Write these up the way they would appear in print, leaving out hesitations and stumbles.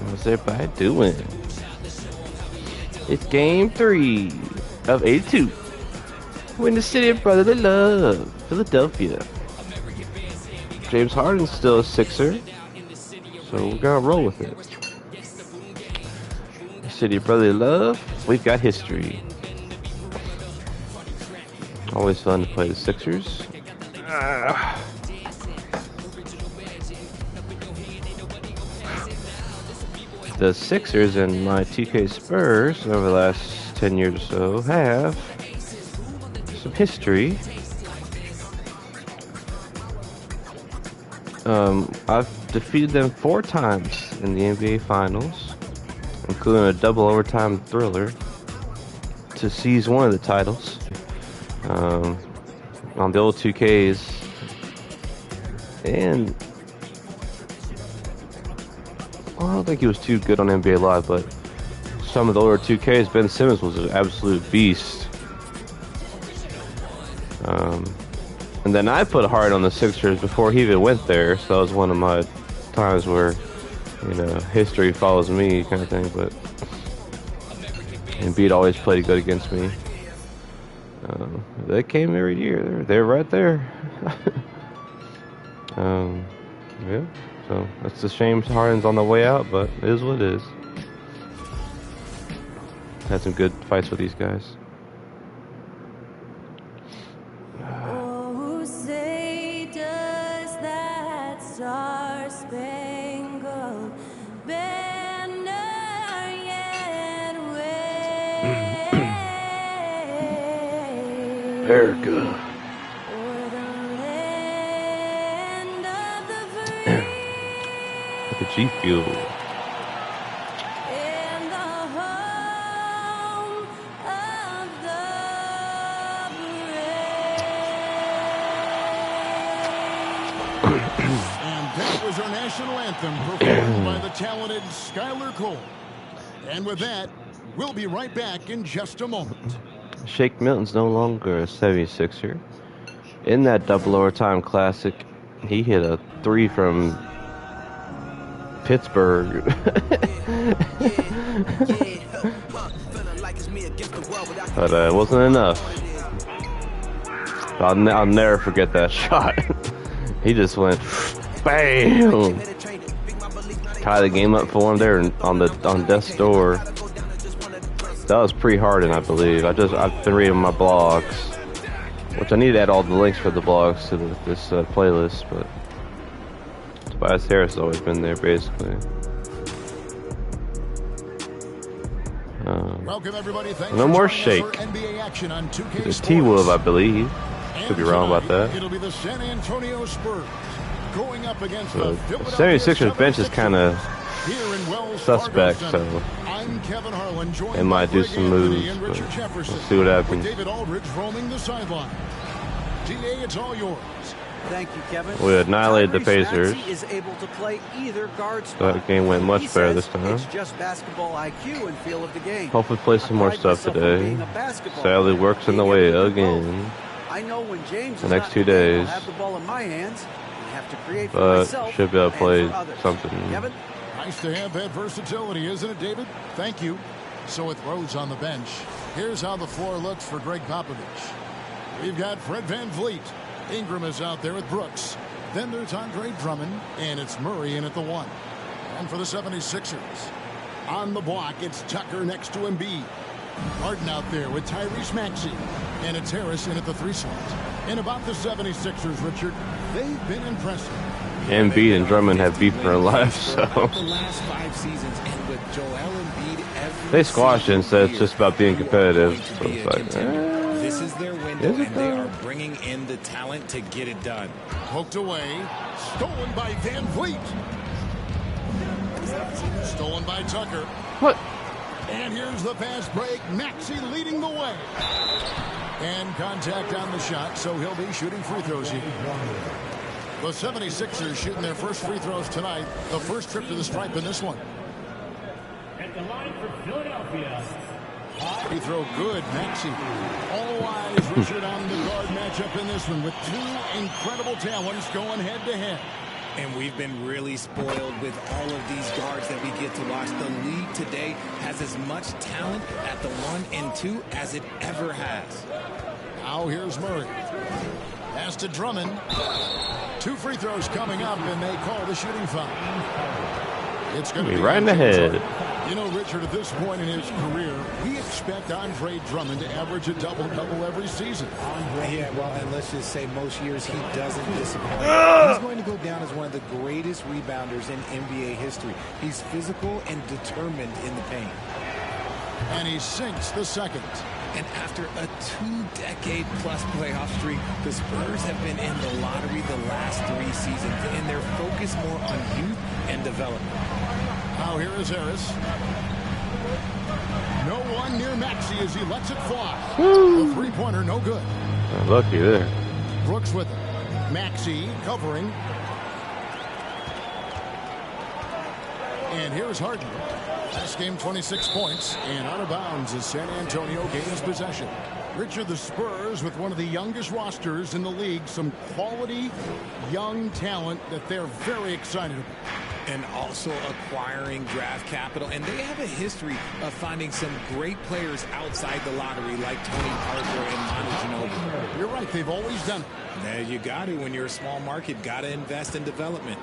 What's everybody doing? It's game 3 of 82. We're in the city of brotherly love, Philadelphia. James Harden's still a Sixer, so we're gonna roll with it. The city of brotherly love, we've got history. Always fun to play the Sixers. The Sixers and my TK Spurs over the last 10 years or so have some history. I've defeated them 4 times in the NBA Finals, including a double overtime thriller to seize one of the titles. On the old 2Ks, and well, I don't think he was too good on NBA Live, but some of the older 2Ks, Ben Simmons was an absolute beast. And then I put hard on the Sixers before he even went there, so that was one of my times where, you know, history follows me kind of thing. But Embiid always played good against me. They came every year. They're right there. Yeah. So that's a shame Harden's on the way out, but it is what it is. Had some good fights with these guys. Oh, say does that star-spangled banner yet wave? America. G Fuel. In the home of the brave. And that was our national anthem performed by the talented Skylar Cole. And with that, we'll be right back in just a moment. Shake Milton's no longer a 76er. In that double overtime classic, he hit a 3 from Pittsburgh. But it wasn't enough. I'll never forget that shot. He just went bam, tie the game up for him there on death's door. That was pre-Harden, I believe. I've been reading my blogs, which I need to add all the links for the blogs to this playlist, but Tobias Harris has always been there, basically. Welcome everybody. Thanks no more shake. There's T-Wolf, I believe. Could be wrong about that. It'll be the San Antonio Spurs going up against the 76ers bench is kind of suspect, so they might do some moves, but we'll see what happens. David Aldridge roaming the sideline. DA, it's all yours. Thank you, Kevin. We annihilated the Pacers. Is able to play either guard spot. That game went much better this time. It's just basketball IQ and feel of the game. Hopefully play some more stuff today. Sadly, work's in the way again. I know when James the next 2 days. have the ball in my hands. I have to create for But myself should be able to play something. Kevin? Nice to have that versatility, isn't it, David? Thank you. So with Rose on the bench, here's how the floor looks for Greg Popovich. We've got Fred VanVleet. Ingram is out there with Brooks. Then there's Andre Drummond, and it's Murray in at the 1. And for the 76ers, on the block, it's Tucker next to Embiid. Harden out there with Tyrese Maxey, and it's Harris in at the 3 slot. And about the 76ers, Richard, they've been impressive. Embiid and Drummond have beef for life, so they squashed it and said it's just about being competitive. So it's like, this is their window, and they are bringing in the talent to get it done. Poked away, stolen by VanVleet. Stolen by Tucker. What? And here's the fast break. Maxey leading the way. And contact on the shot, so he'll be shooting free throws here. The 76ers shooting their first free throws tonight. The first trip to the stripe in this one. At the line for Philadelphia. Free throw good, Maxey. All eyes, Richard, on the guard matchup in this one with two incredible talents going head-to-head. And we've been really spoiled with all of these guards that we get to watch. The league today has as much talent at the 1 and 2 as it ever has. Now here's Murray. Pass to Drummond. Two free throws coming up, and they call the shooting foul. It's going to be right in the head. You know, Richard, at this point in his career, we expect Andre Drummond to average a double-double every season. Yeah, well, and let's just say most years he doesn't disappoint. He's going to go down as one of the greatest rebounders in NBA history. He's physical and determined in the paint. And he sinks the second. And after a 2-decade-plus playoff streak, the Spurs have been in the lottery the last 3 seasons, and they're focused more on youth and development. Now here is Harris. No one near Maxey as he lets it fly. The three-pointer, no good. Lucky there. Brooks with it. Maxey covering. And here's Harden. Last game, 26 points. And out of bounds as San Antonio gains possession. Richard, the Spurs with one of the youngest rosters in the league. Some quality young talent that they're very excited about. And also acquiring draft capital. And they have a history of finding some great players outside the lottery like Tony Parker and Manu Ginobili. You're right. They've always done it. Yeah, you got to. When you're a small market, got to invest in development.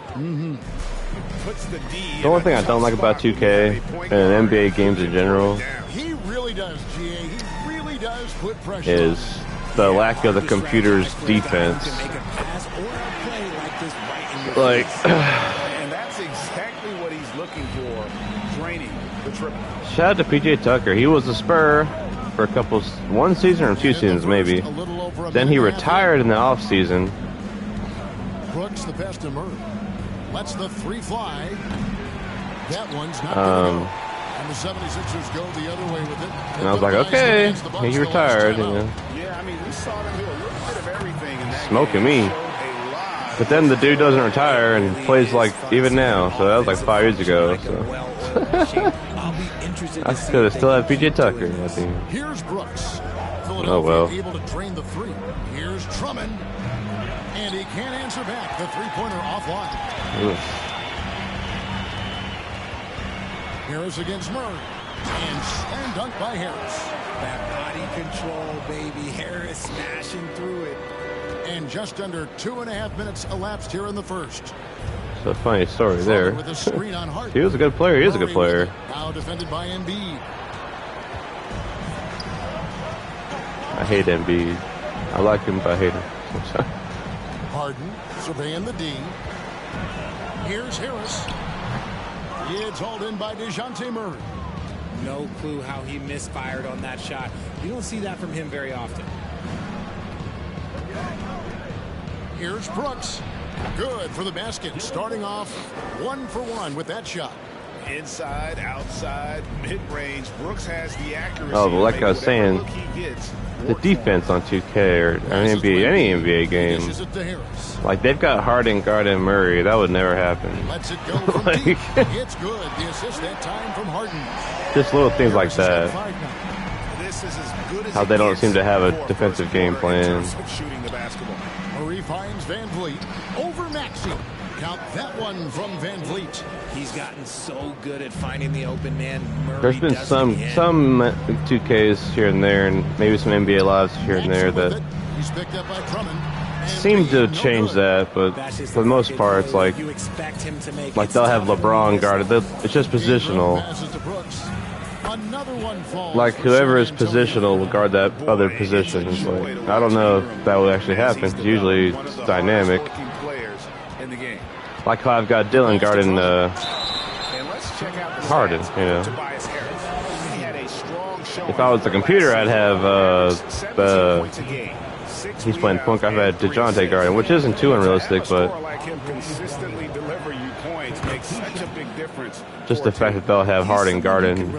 Puts the D. The only thing I don't like about 2K and NBA games in general He really does, GA. He really does put pressure is the lack of the computer's defense. To make a pass or a play like this right in your Like, face. And that's exactly what he's looking for. Draining the triple. shout out to PJ Tucker. He was a Spur for one season or 2 seasons maybe. Then he retired in the off season. Brooks, the pass to Murray. Lets the three fly. That one's not going to go. And the 76ers go the other way with it. And I was like, okay, he retired. You know, Yeah, I mean, we saw them do a little bit of everything in that smoking game. me. Showed a lot. But then the dude doesn't retire and plays like even now. So that was like 5 years ago. So I'll be interested I to see could have if they still had can PJ do Tucker. it. I think. Here's Brooks. Oh, well. Philadelphia able to drain the three. Here's Drummond. And he can't answer back. The three-pointer offline. Ugh. Harris against Murray. And slam dunk by Harris. That body control, baby. Harris smashing through it. And just under 2.5 minutes elapsed here in the first. It's a funny story there. With a screen on Harden. He was a good player. He is a good Murray with player. it. Now defended by Embiid. I hate Embiid. I like him, but I hate him. Harden surveying the D. Here's Harris. It's hauled in by DeJounte Murray. No clue how he misfired on that shot. You don't see that from him very often. Here's Brooks. Good for the basket. Starting off 1 for 1 with that shot. Inside, outside, mid-range. Brooks has the accuracy. Oh, but like to I was make whatever saying, look he gets the work defense on 2K or any NBA game, Dishes it to Harris. like they've got Harden guarding Murray. That would never happen. Lets it go from Like- deep. It's good. The assist that time from Harden. Just little things like that. This is as good as How it they don't gets seem to have a for defensive first game quarter in plan. terms of shooting the basketball. Murray finds Van Vliet over Maxey. Count that one from Van Vliet. He's gotten so good at finding the open man. Murray There's been does some it again. 2Ks here and there, and maybe some NBA lives here and there Maxey with that it. He's picked up by Drummond. And seem to no change good. that, but That's just for the most part, it's like you expect him to make they'll have tough. LeBron guarded. It's just Ingram positional. passes to Brooks. Another one falls Like for whoever is San Antonio. positional will guard that other position. It's like I don't know if that would actually happen. 'Cause usually it's dynamic. Players in the game. Like how I've got Dylan guarding And let's check out the Harden, stats you know. for Tobias Harris. He had a strong showing If I was the computer, I'd have 17 points a game, 6 he's playing point. I've had rebounds, DeJounte 3 guarding, which isn't too unrealistic, To have a but scorer like him consistently deliver you points makes such a big difference. just for the a fact team. that they'll have Harden guarding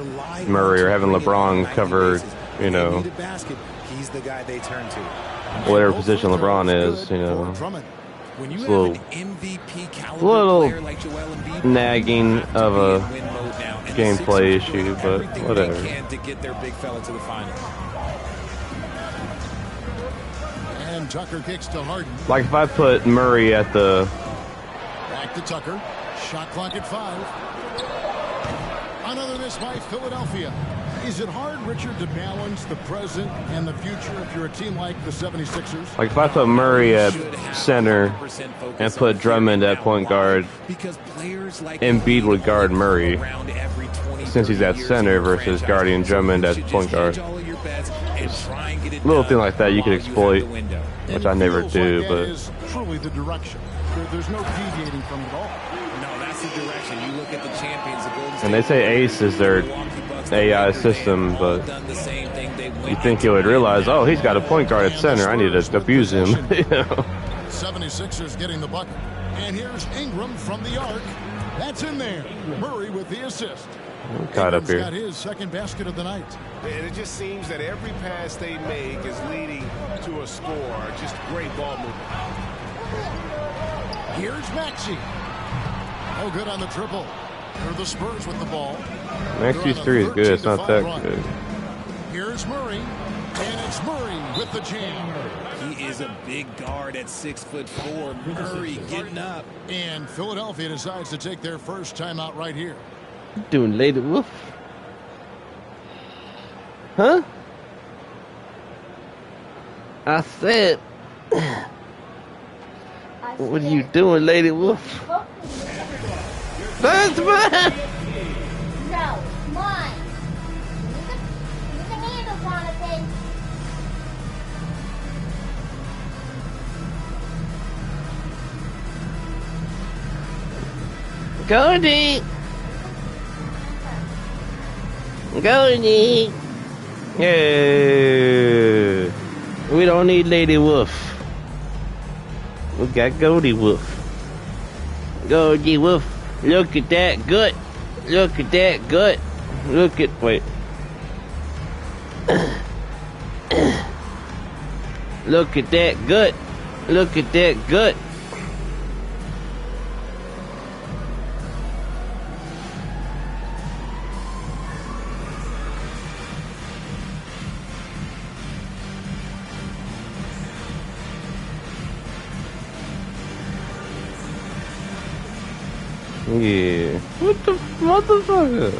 Murray or having LeBron cover, you know, He's the guy they turn to. Whatever position LeBron is, you know. When you It's have a little, an MVP caliber little player like Joel Embiid, nagging you have to of be a in win mode now, and the gameplay Sixers are doing issue, but everything whatever. they can to get their big fella to the finals. And Tucker kicks to Harden. Like if I put Murray at the Back to Tucker. Shot clock at 5. Another miss by Philadelphia. Is it hard, Richard, to balance the present and the future if you're a team like the 76ers? like if I put Murray at center and put Drummond at point guard, Embiid would guard Murray since he's at center versus guarding Drummond at point guard. Little thing like that you could exploit, which I never do, but Is truly the direction. There's no deviating from it at all. No, that's the direction. You look at the champions, the Golden State and they say Ace is their AI system, but you think he would realize, oh, he's got a point guard at center, I need to abuse him. You know? 76ers getting the bucket. And here's Ingram from the arc. That's in there. Murray with the assist. I'm caught up Ingram's got here. his second basket of the night. And it just seems that every pass they make is leading to a score. Just great ball movement. Here's Maxey. Oh, good on the triple. They're the Spurs with the ball. Maxi's three is good, it's not that good. Here's Murray. And it's Murray with the jam. He is a big guard at 6'4". Murray getting up. And Philadelphia decides to take their first timeout right here. Doing Lady Wolf? Huh? I said, what are you doing, Lady Wolf? That's mine! No, mine. Look at the handle, Jonathan. Cody! Cody! Yeah! We don't need Lady Wolf. We got Goldie Wolf. Goldie Wolf. Look at that gut. Look at that gut. Look at, wait. Look at that gut. Look at that gut. Yeah. What the motherfucker?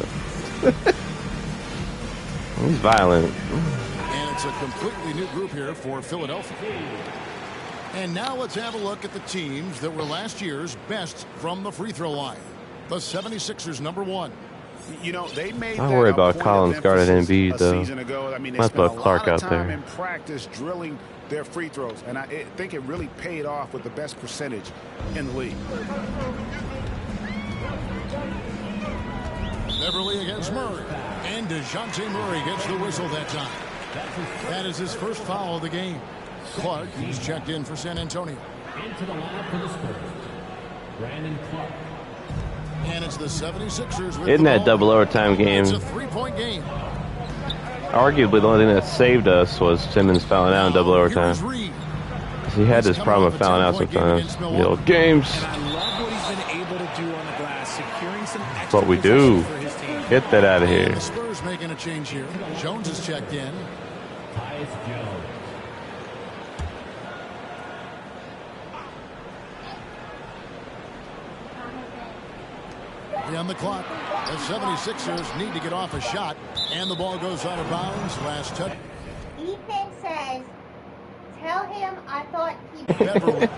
He's violent. And it's a completely new group here for Philadelphia. And now let's have a look at the teams that were last year's best from the free throw line. The 76ers #1. You know, they made I that worry a about point Collins of guarding emphasis Embiid, a though. season ago. I mean, they Might spent put a Clark lot of out time there. in practice drilling their free throws, and I think it really paid off with the best percentage in the league. Beverly against Murray. And DeJounte Murray gets the whistle that time. That is his first foul of the game. Clark, he's checked in for San Antonio. Into the lineup for the Spurs, Brandon Clark. And it's the 76ers with Isn't the that ball. double overtime game? It's a three-point game. Arguably, the only thing that saved us was Simmons fouling out in double overtime. Here's Reed. 'Cause he had this problem with fouling out sometimes. You know, games. And I love what he's been able to do on the glass, securing some extra That's what we do. possessions for his team. Get that out of And here. the Spurs making a change here. Jones is checked in. Tyus Jones. On the clock. The 76ers need to get off a shot. And the ball goes out of bounds. Last touch. Ethan says, tell him I thought he... Beverly.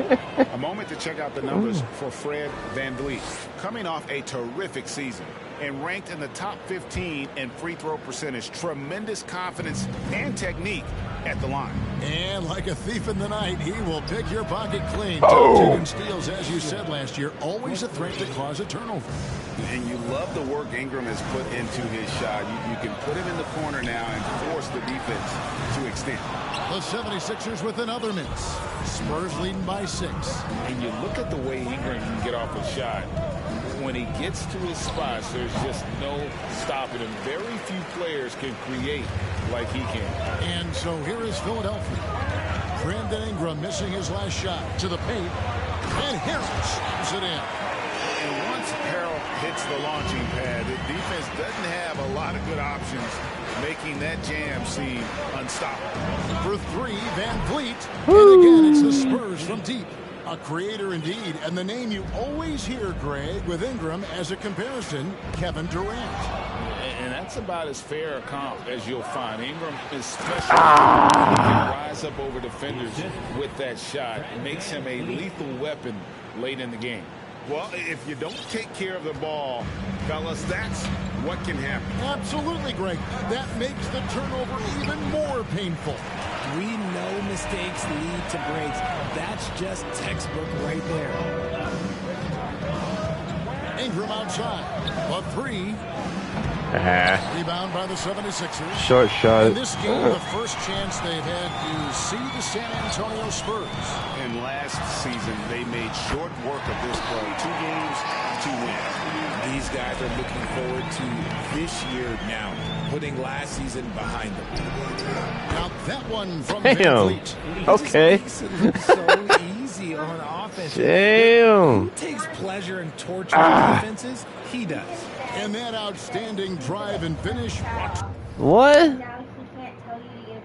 A moment to check out the numbers for Fred VanVleet. Coming off a terrific season and ranked in the top 15 in free throw percentage. Tremendous confidence and technique at the line. And like a thief in the night, he will pick your pocket clean. Top 10 in steals, as you said last year. Always a threat to cause a turnover. And you love the work Ingram has put into his shot. You can put him in the corner now and force the defense to extend. The 76ers with another miss. Spurs leading by 6. And you look at the way Ingram can get off a shot. when he gets to his spots, there's just no stopping him. Very few players can create like he can. And so here is Philadelphia. Brandon Ingram missing his last shot to the paint. And Harris slams it in. And once Harrell hits the launching pad, the defense doesn't have a lot of good options, making that jam seem unstoppable. For three, Van Vliet. And again, it's the Spurs from deep. A creator indeed, and the name you always hear, Greg, with Ingram as a comparison, Kevin Durant. And that's about as fair a comp as you'll find. Ingram is special. He can rise up over defenders with that shot. It makes him a lethal weapon late in the game. Well, if you don't take care of the ball, fellas, that's what can happen. Absolutely, Greg. That makes the turnover even more painful. We know mistakes lead to breaks. That's just textbook right there. Ingram outside. A three. Rebound by the 76ers. Short shot. In this game, the first chance they've had to see the San Antonio Spurs. And last season, they made short work of this play. 2 games, 2 wins. These guys are looking forward to this year now, putting last season behind them. Now that one from Van Damn. Vliet. Okay. So easy on offense. Damn. Who takes pleasure in torturing defenses? He does. And that outstanding drive and finish What? Now he can't tell you to get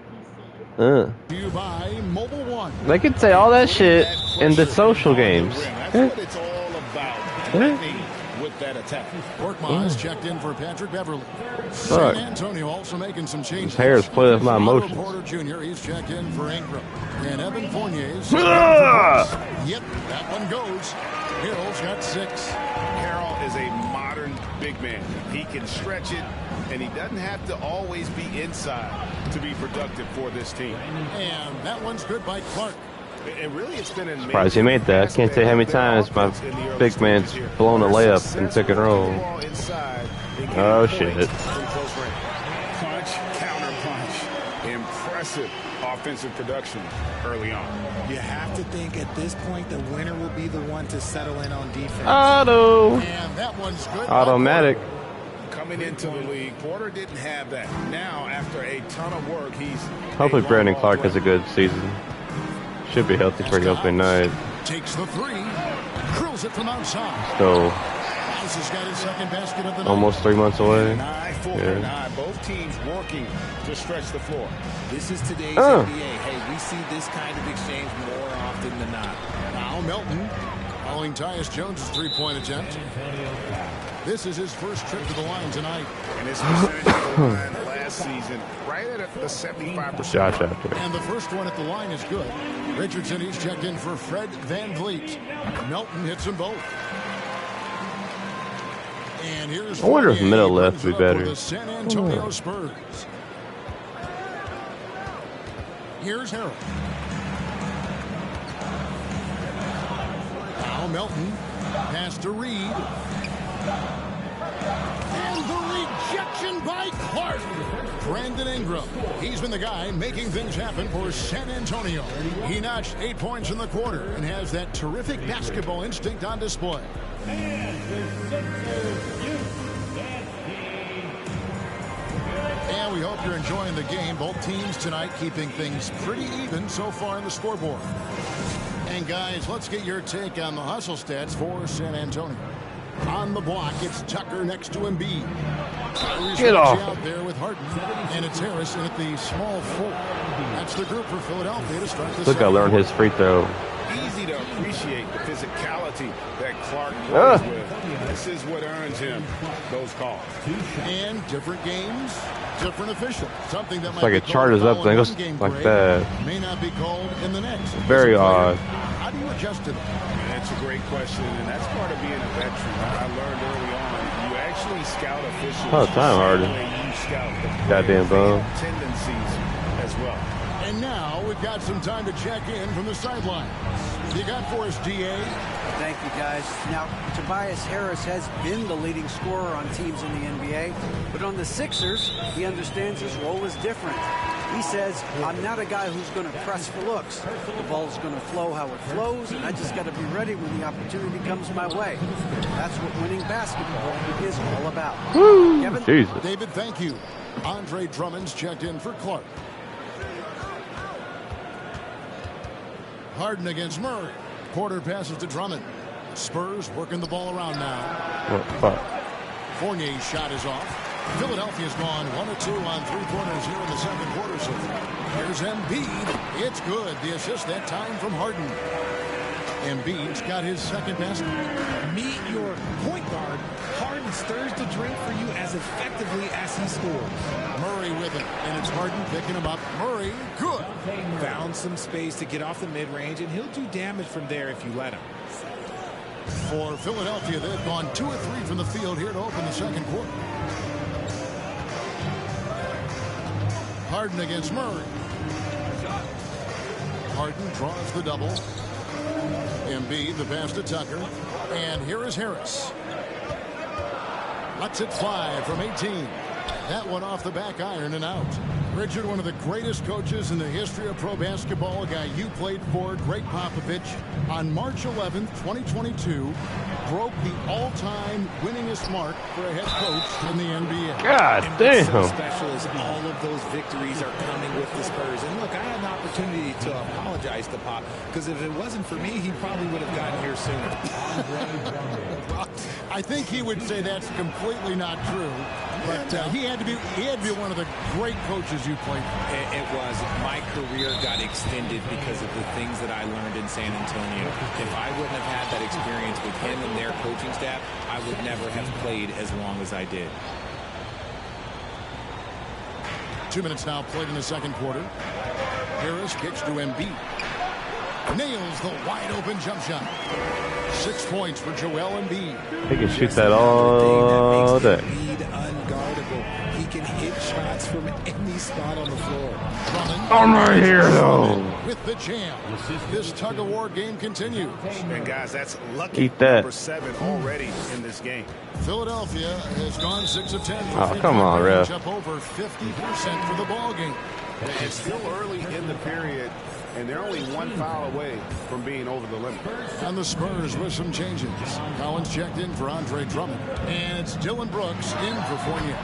a PC. to you by Mobile One. They could say all that shit in the social games. That's what it's all about. Threatening with that attack. Korkmaz checked in for Patrick Beverly. Fuck. San Antonio also making some changes. His hair is playing with my Otto emotions. Porter Jr. He's checked in for Ingram. And Evan Fournier's. Ah! Yep, that one goes. Harrell's got 6. Harrell is a modern big man. He can stretch it, and he doesn't have to always be inside to be productive for this team. And that one's good by Clark. And really, it's been an Surprised he made that. I can't tell you how many times my big man's blown a layup in pick and roll. Oh, shit. Punch, counter punch. Impressive offensive production early on. You have to think at this point the winner will be the one to settle in on defense. Auto. And that one's good. Automatic. Coming into the league, Porter didn't have that. Now, after a ton of work, he's Hopefully Brandon Clark has a good season. Should be healthy for the opening night. Takes the 3. Drills it from outside. So, House has got his second basket of the night. almost 3 months away. 9-4. Yeah. Both teams working to stretch the floor. This is today's NBA. Hey, we see this kind of exchange more often than not. Now Melton following Tyus Jones' 3-point attempt. This is his first trip to the line tonight. And his percentage of the line last season, right at the 75%. Shot out there. And the first one at the line is good. Richardson, he's checked in for Fred Van Vliet. Melton hits them both. And here's I wonder if Fournier. middle He left brings would be it up better. for the San Antonio Spurs. Here's Harrell. Now Melton. Pass to Reed. And the rejection by Clark. Brandon Ingram. He's been the guy making things happen for San Antonio. He notched 8 points in the quarter and has that terrific basketball instinct on display. And we hope you're enjoying the game. Both teams tonight keeping things pretty even so far in the scoreboard. And guys, let's get your take on the hustle stats for San Antonio. On the block, it's Tucker next to Embiid. Get off. Out there with Harden, and it's Harrison at the small 4. That's the group for Philadelphia to start the Look, I learned his free throw. Easy to appreciate the physicality that Clark plays with. This is what earns him those calls. And different games, different officials. Something that It's might like be it charges called up foul and in goes one game, like Greg, that. may not be called in the next. Very As a player, odd. How do you adjust to that? That's a great question, and that's part of being a veteran. I learned early on, you actually scout officials. Oh, time, Harden. the same way you scout the Goddamn bum. tendencies as well. And now we've got some time to check in from the sidelines. You got for us, DA? Thank you, guys. Now, Tobias Harris has been the leading scorer on teams in the NBA, but on the Sixers, he understands his role is different. He says, I'm not a guy who's going to press for looks. The ball's going to flow how it flows, and I just got to be ready when the opportunity comes my way. That's what winning basketball is all about. Kevin? Jesus. David, thank you. Andre Drummond's checked in for Clark. Harden against Murray. Porter passes to Drummond. Spurs working the ball around now. What the fuck? Fournier's shot is off. Philadelphia's gone 1 of 2 on three-pointers here in the second quarter. So here's Embiid. It's good. The assist that time from Harden. Embiid's got his second basket. Meet your point guard. Harden stirs the drink for you as effectively as he scores. Murray with it, and it's Harden picking him up. Murray, good. Found some space to get off the mid-range, and he'll do damage from there if you let him. For Philadelphia, they've gone 2 of 3 from the field here to open the second quarter. Harden against Murray. Harden draws the double. Embiid, the pass to Tucker. And here is Harris. Lets it fly from 18. That one off the back iron and out. Richard, one of the greatest coaches in the history of pro basketball, a guy you played for, Greg Popovich, on March 11th, 2022, broke the all-time winningest mark for a head coach in the NBA. God And damn. what's so special is all of those victories are coming with the Spurs. And look, I had an opportunity to apologize to Pop, because if it wasn't for me, he probably would have gotten here sooner. I think he would say that's completely not true, but he had to be one of the great coaches you played for. It was. My career got extended because of the things that I learned in San Antonio. If I wouldn't have had that experience with him and their coaching staff, I would never have played as long as I did. 2 minutes now played in the second quarter. Harris kicks to Embiid. Nails the wide open jump shot. 6 points for Joel Embiid. He can shoot that all day. Embiid unguardable. He can hit shots from any spot on the floor. Drummond I'm right here, though. with the jam. This tug-of-war game continues. And guys, that's lucky Eat that. number 7 already in this game. Philadelphia has gone 6 of 10. Oh, come on, ref. Up over 50% for the ball game. It's still early in the period, and they're only 1 foul away from being over the limit. And the Spurs with some changes. Collins checked in for Andre Drummond. And it's Dylan Brooks in for Fournier.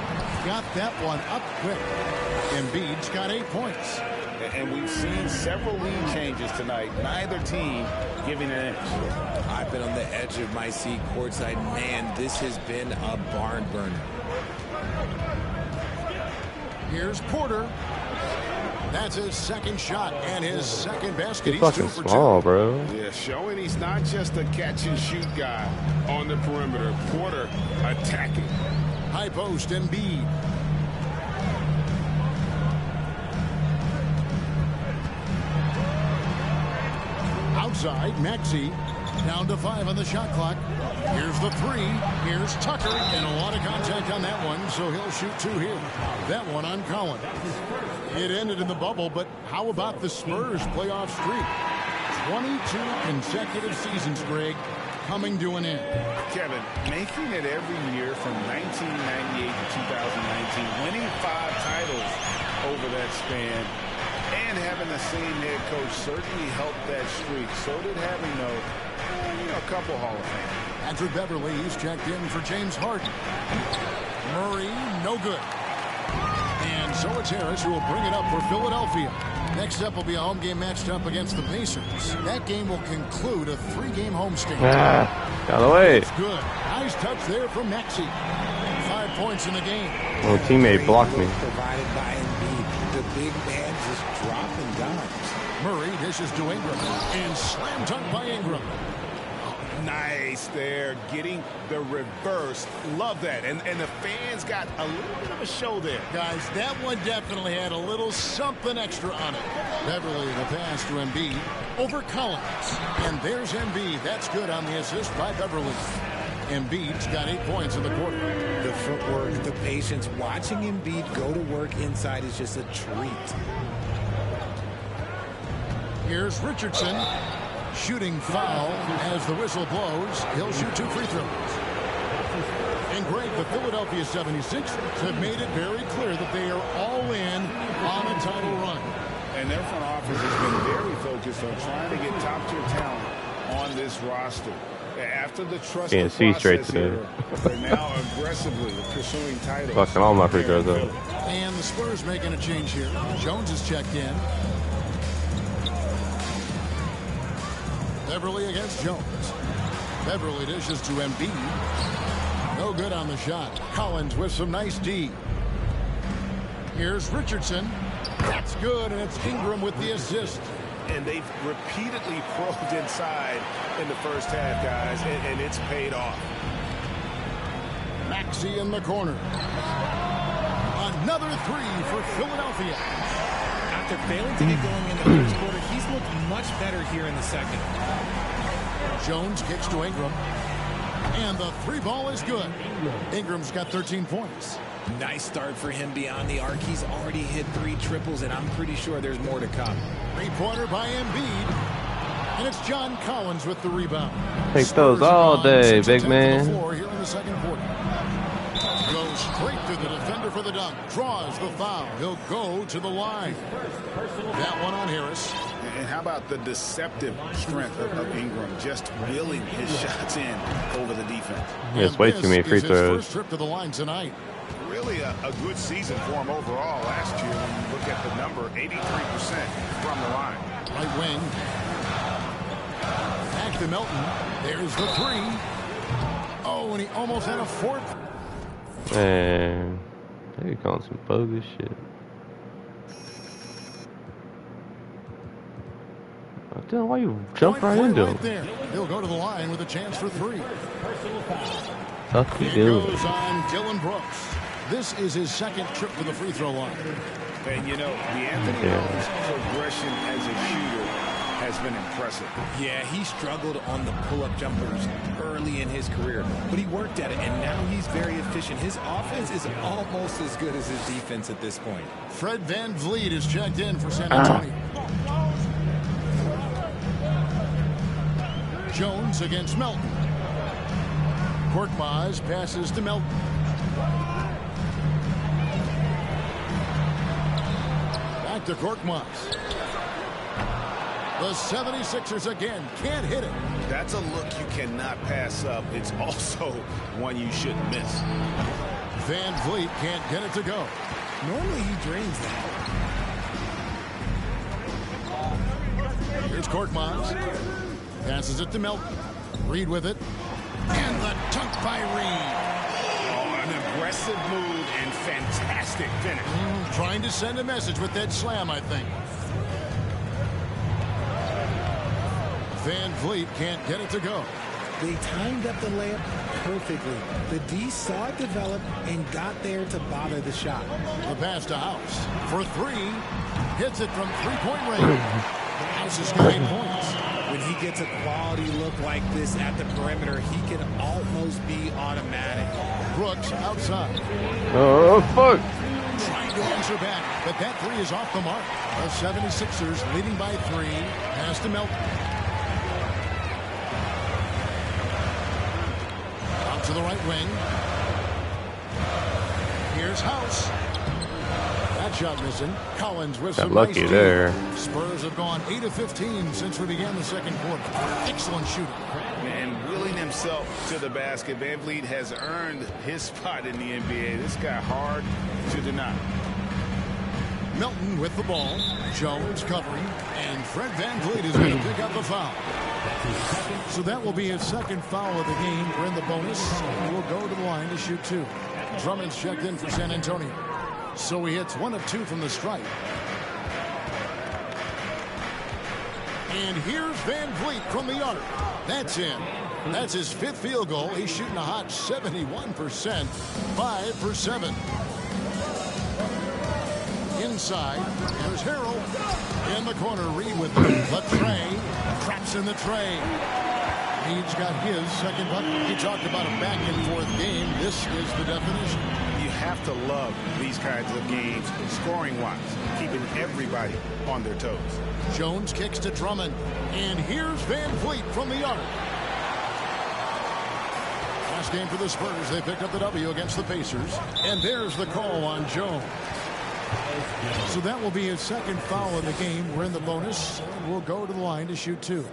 Got that one up quick. Embiid's got 8 points. And we've seen several lead changes tonight. Neither team giving an inch. I've been on the edge of my seat courtside. Man, this has been a barn burner. Here's Porter. That's his second shot and his second basket. He's He's 2 fucking for 2. small, bro. Yeah, showing he's not just a catch-and-shoot guy on the perimeter. Porter attacking. High post Embiid. Outside, Maxey. Down to 5 on the shot clock. Here's the 3. Here's Tucker. And a lot of contact on that one, so he'll shoot 2 here. That one on Collins. It ended in the bubble, but how about the Spurs playoff streak? 22 consecutive seasons, Greg, coming to an end. Kevin, making it every year from 1998 to 2019, winning 5 titles over that span, and having the same head coach certainly helped that streak. So did having a couple Hall of Fame. Patrick Beverly, he's checked in for James Harden. Murray, no good. And so it's Harris who will bring it up for Philadelphia. Next up will be a home game matched up against the Pacers. That game will conclude a 3-game homestand. Out of the way. It's good. Nice touch there from Maxey. 5 points in the game. Little teammate blocked me. Provided by Embiid. The big man just dropping dimes. Murray dishes to Ingram. And slam dunk by Ingram. Nice there, getting the reverse. Love that. And the fans got a little bit of a show there. Guys, that one definitely had a little something extra on it. Beverly, the pass to Embiid over Collins. And there's Embiid. That's good on the assist by Beverly. Embiid's got 8 points in the quarter. The footwork, the patience. Watching Embiid go to work inside is just a treat. Here's Richardson. Shooting foul as the whistle blows. He'll shoot 2 free throws. And Greg, the Philadelphia 76ers have made it very clear that they are all in on a title run. And their front office has been very focused on trying to get top-tier talent on this roster. After the trust process here, they're now aggressively pursuing titles. Fucking all my free throws though. And the Spurs making a change here. Jones is checked in. Beverly against Jones. Beverly dishes to Embiid. No good on the shot. Collins with some nice D. Here's Richardson. That's good, and it's Ingram with the assist. And they've repeatedly probed inside in the first half, guys, and it's paid off. Maxey in the corner. Another three for Philadelphia. After failing to get going in the first quarter, he's looked much better here in the second. Jones kicks to Ingram. And the three ball is good. Ingram's got 13 points. Nice start for him beyond the arc. He's already hit 3 triples, and I'm pretty sure there's more to come. Three-pointer by Embiid. And it's John Collins with the rebound. Take those all day, big man. Here in the second quarter. Goes straight to the defender for the dunk. Draws the foul. He'll go to the line. That one on Harris. And how about the deceptive strength of Ingram, just wheeling his shots in over the defense. There's way too many free His throws. first trip to the line tonight. Really a good season for him overall last year when you look at the number, 83% from the line. Right wing. Back to Melton. There's the three. Oh, and he almost had a fourth. Man, they be calling some bogus shit. Damn, why you jump right into him? There. He'll go to the line with a chance for three. Tough to It do. goes on Dillon Brooks. This is his second trip to the free throw line. And you know, the Anthony Rose progression as a shooter has been impressive. Yeah, he struggled on the pull-up jumpers early in his career, but he worked at it, and now he's very efficient. His offense is almost as good as his defense at this point. Fred Van Vliet is checked in for San Antonio. Jones against Melton. Korkmaz passes to Melton. Back to Korkmaz. The 76ers again can't hit it. That's a look you cannot pass up. It's also one you shouldn't miss. Van Vliet can't get it to go. Normally he drains that. Here's Korkmaz. Passes it to Melton. Reed with it. And the dunk by Reed. Oh, an aggressive move and fantastic finish. Trying to send a message with that slam, I think. Van Vliet can't get it to go. They timed up the layup perfectly. The D saw it develop and got there to bother the shot. The pass to House for three. Hits it from three-point range. House has got 8 points. When he gets a quality look like this at the perimeter, he can almost be automatic. Brooks outside. Oh, fuck. Trying to answer back, but that three is off the mark. The 76ers leading by 3. Pass to Melton. Out to the right wing. Here's House. That shot missing. Collins with some Got lucky nice there. Spurs have gone 8 of 15 since we began the second quarter. Excellent shooting. And wheeling himself to the basket, Van Vliet has earned his spot in the NBA. This guy hard to deny. Melton with the ball. Jones covering. And Fred Van Vliet is going to pick up the foul. So that will be his second foul of the game. We're in the bonus. He will go to the line to shoot 2. Drummond's checked in for San Antonio. So he hits 1 of 2 from the stripe. And here's Van Vliet from the arc. That's in. That's his 5th field goal. He's shooting a hot 71%. 5 for 7. Inside. There's Harrell. In the corner. Reed with the tray. Traps in the tray. Reed's got his second bucket. He talked about a back-and-forth game. This is the definition. You have to love these kinds of games, scoring-wise, keeping everybody on their toes. Jones kicks to Drummond. And here's Van Vliet from the arc. Last game for the Spurs. They picked up the W against the Pacers. And there's the call on Jones. So that will be his second foul of the game. We're in the bonus. And we'll go to the line to shoot 2.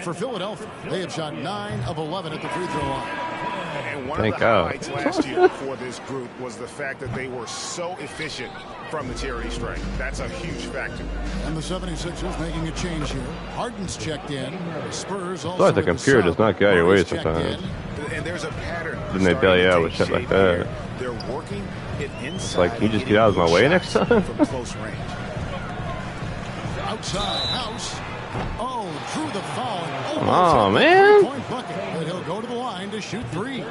For Philadelphia, they have shot 9 of 11 at the free throw line. And one Thank of the God. highlights last year for this group was the fact that they were so efficient from the charity stripe. That's a huge factor. And the 76ers making a change here. Harden's checked in. Spurs also. It's like the in computer sub. does not get out of your way Murray's checked sometimes. in. And there's a pattern. Then they bail you out with shit like that. They're working it inside. It's like, can you just get out of my way next time? From close range. Outside House. Oh, drew the foul. Oh, man. Three-point bucket, but he'll go to the line to shoot 3.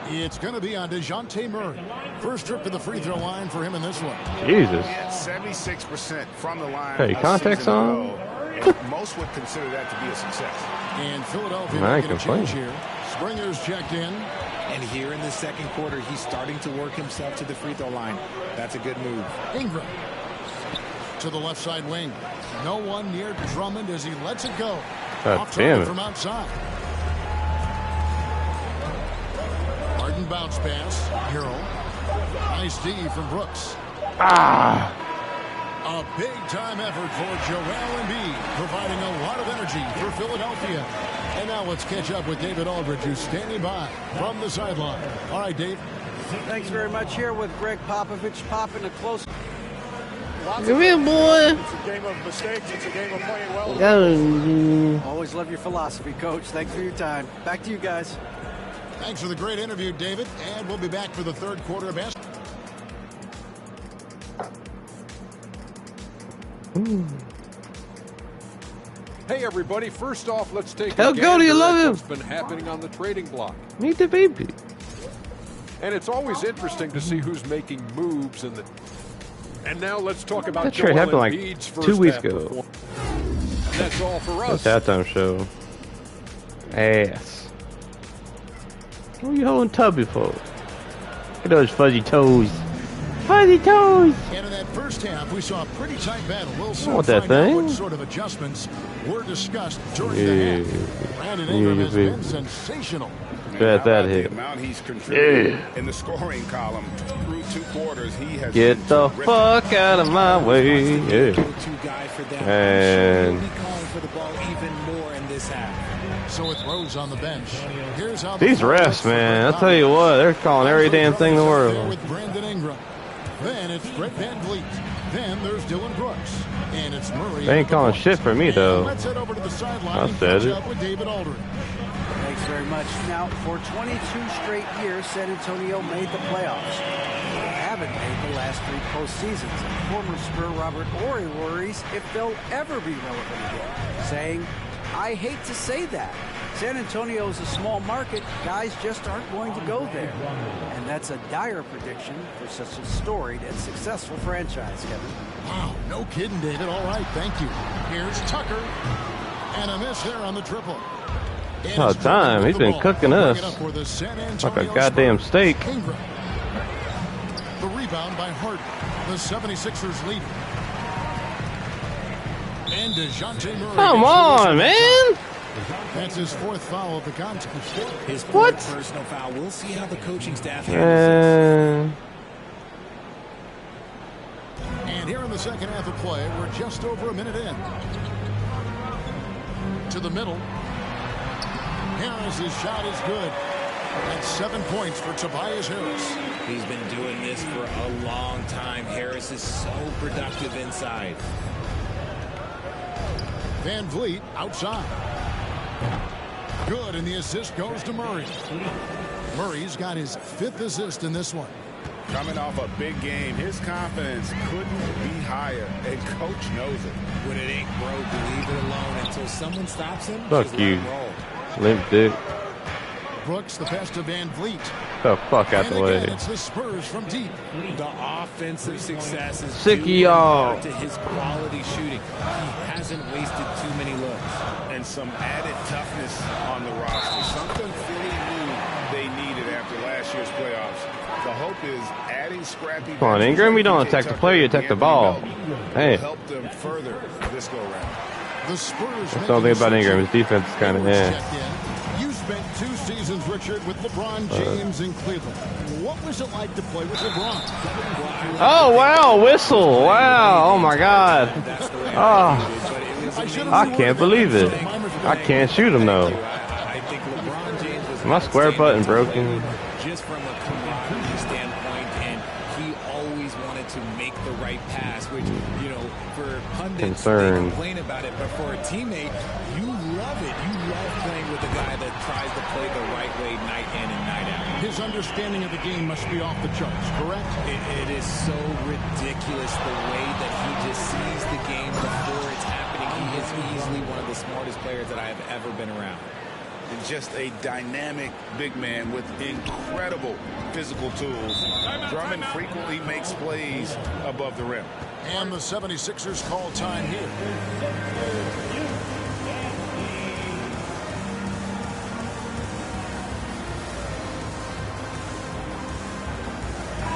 It's going to be on DeJounte Murray. First trip to the free throw line for him in this one. Jesus. He had 76% from the line. Hey, a contacts season on? ago, and most would consider that to be a success. And Philadelphia I making a complain. change here. Springer's checked in. And here in the second quarter, he's starting to work himself to the free throw line. That's a good move. Ingram to the left side wing. No one near Drummond as he lets it go. God Off damn target it. from outside. Harden bounce pass. Hero. Nice D from Brooks. Ah. A big-time effort for Joel Embiid, providing a lot of energy for Philadelphia. And now let's catch up with David Aldridge, who's standing by from the sideline. All right, Dave. Thanks very much. Here with Greg Popovich popping a close. Come here, boy. It's a game of mistakes. It's a game of playing well. Always love your philosophy, Coach. Thanks for your time. Back to you guys. Thanks for the great interview, David. And we'll be back for the third quarter of basketball. Hey everybody, first off, let's take Hell, a go, do you gander love at him? what's been happening on the trading block. Meet the baby. And it's always interesting to see who's making moves in the. And now let's talk about That trade Joel happened like Embiid's 2 first weeks half ago. performance. And that's all for us. That's halftime show. Ass. What are you holding Tubby for? Look at those fuzzy toes. Fuzzy toes! And in that first half, we saw a pretty tight battle. We'll I soon want that find out thing. what sort of adjustments were discussed during the half. Brandon Ingram has Yeah, been sensational. Bet that The hit. amount he's contributed Yeah. in the scoring column through 2 quarters, he has Get been the terrific. fuck out of my way. Yeah. Go-to guy for them. And- He'll be calling for the ball even more in this half. So with Rose on the bench, here's how the These floor looks refs, for man, Greg I'll tell you Popovich. what, they're calling every damn thing in the There world. with Brandon Ingram. Then it's Fred VanVleet. Then there's Dylan Brooks. And it's Murray. They ain't at the calling point. shit for me, And though. let's head over to the sideline I and said catch it. up with David Aldridge. Thanks very much. Now, for 22 straight years, San Antonio made the playoffs. They haven't made the last 3 postseasons. And former Spur Robert Ory worries if they'll ever be relevant again, saying, I hate to say that. San Antonio is a small market. Guys just aren't going to go there. And that's a dire prediction for such a storied and successful franchise, Kevin. Wow, no kidding, David. All right, thank you. Here's Tucker. And a miss there on the triple. And Oh, it's time. with He's the been ball. cooking Bring us it up for the San like a Antonio goddamn Spurs. steak. Ingram. The rebound by Harden. The 76ers lead. And DeJounte Murray. Come on, man. That's his 4th foul of the contest. His What? fourth personal foul. We'll see how the coaching staff handles this. And here in the second half of play, we're just over a minute in. To the middle. Harris's shot is good. That's 7 points for Tobias Harris. He's been doing this for a long time. Harris is so productive inside. VanVleet outside. Good, and the assist goes to Murray. Murray's got his 5th assist in this one. Coming off a big game, his confidence couldn't be higher, and coach knows it. When it ain't broke, leave it alone until someone stops him. Fuck just let you. him roll. Limp dick. Brooks, the pass to VanVleet. The fuck out And the again, way. it's the Spurs from deep. The offensive success is Sick of due in y'all. part to his quality shooting. He hasn't wasted too many looks. And some added toughness on the roster. Something Philly knew they needed after last year's playoffs. The hope is adding scrappy. Come on, Ingram, you don't attack the player, you attack the ball. Hey. Help them further this go round. The Spurs. That's the only thing about Ingram. His defense is kind of Edwards eh. checked in. You spent 2 seasons, Richard, with LeBron James in Cleveland. What was it like to play with LeBron? Oh, wow, whistle. Wow, oh my God. Oh, I can't believe it. I can't shoot him, though. I think LeBron James was My square button broken. just from a camaraderie standpoint, and he always wanted to make the right pass, which, you know, for pundits, Concern. they complain about it, but for a teammate, you love it. You love playing with a guy that tries to play the right way night in and night out. His understanding of the game must be off the charts, correct? It is so ridiculous the way that he just sees the game before it's happening. He is easily one of the smartest players that I have ever been around. And just a dynamic big man with incredible physical tools. Drummond frequently makes plays above the rim. And the 76ers call time here.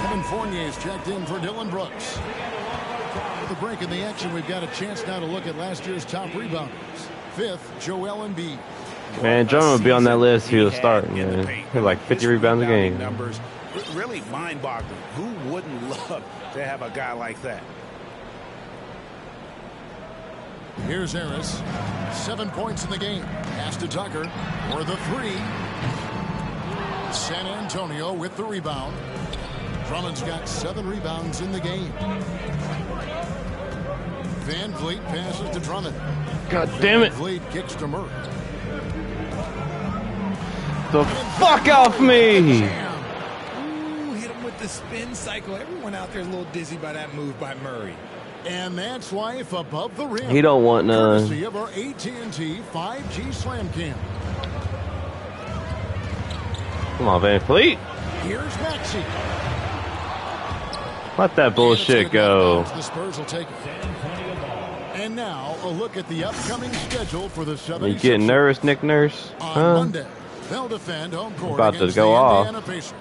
Kevin Fournier is checked in for Dylan Brooks. With the break in the action, we've got a chance now to look at last year's top rebounders. 5th, Joel Embiid. Man, Drummond would be on that list if he was starting, man. He had like 50 rebounds a game. Numbers really mind-boggling. Who wouldn't love to have a guy like that? Here's Harris. 7 points in the game. Pass to Tucker for the 3. San Antonio with the rebound. Drummond's got 7 rebounds in the game. Van Vliet passes to Drummond. God damn it. Van Vliet kicks to Murray. The fuck off me! Ooh, hit him with the spin cycle. Everyone out there is a little dizzy by that move by Murray. And that's life above the rim. He don't want none. Courtesy of our AT&T 5G Slam Cam. Come on, Van Fleet. Here's Maxey. Let that bullshit go. The Spurs will take it. And now a look at the upcoming schedule for the 76ers. You getting nervous, Nick Nurse? On Huh? Monday, they'll defend home court About to against go the off. Indiana Pacers.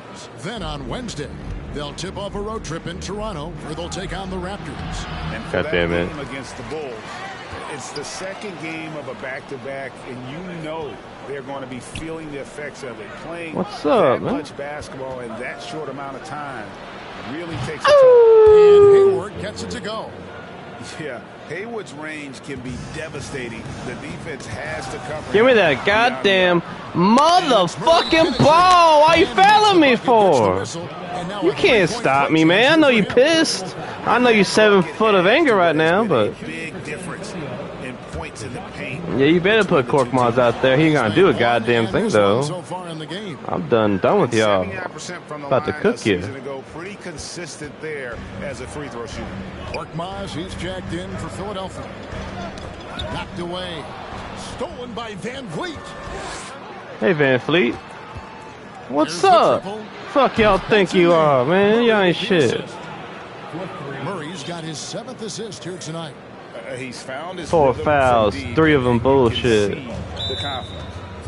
Then on Wednesday, they'll tip off a road trip in Toronto where they'll take on the Raptors. And for God that damn it. game against the Bulls, it's the second game of a back-to-back, and you know they're going to be feeling the effects of it. Playing What's up, that man? much basketball in that short amount of time really takes a toll. And Hayward gets it to go. Yeah, Hayward's range can be devastating. The defense has to cover. Give me him that beyond goddamn motherfucking ball! Why you fouling me for? You can't stop me, man. I know you pissed. I know you 7 foot of anger right now, but big difference in points in the paint. yeah, you better put Korkmaz out there. He ain't gonna do a goddamn thing though. So far in the game. I'm done with y'all. 79% from the About to line cook a you. season ago. Pretty consistent there as a free throw shooter. Korkmaz, he's checked in for Philadelphia. Knocked away. Stolen by Van Vliet. Hey Van Fleet, what's There's the up? triple. Fuck y'all think you are, man? Y'all ain't shit. Murray's got his 7th assist here tonight. He's found his 4 rhythm fouls, from deep. 3 of them You can bullshit. see the confidence.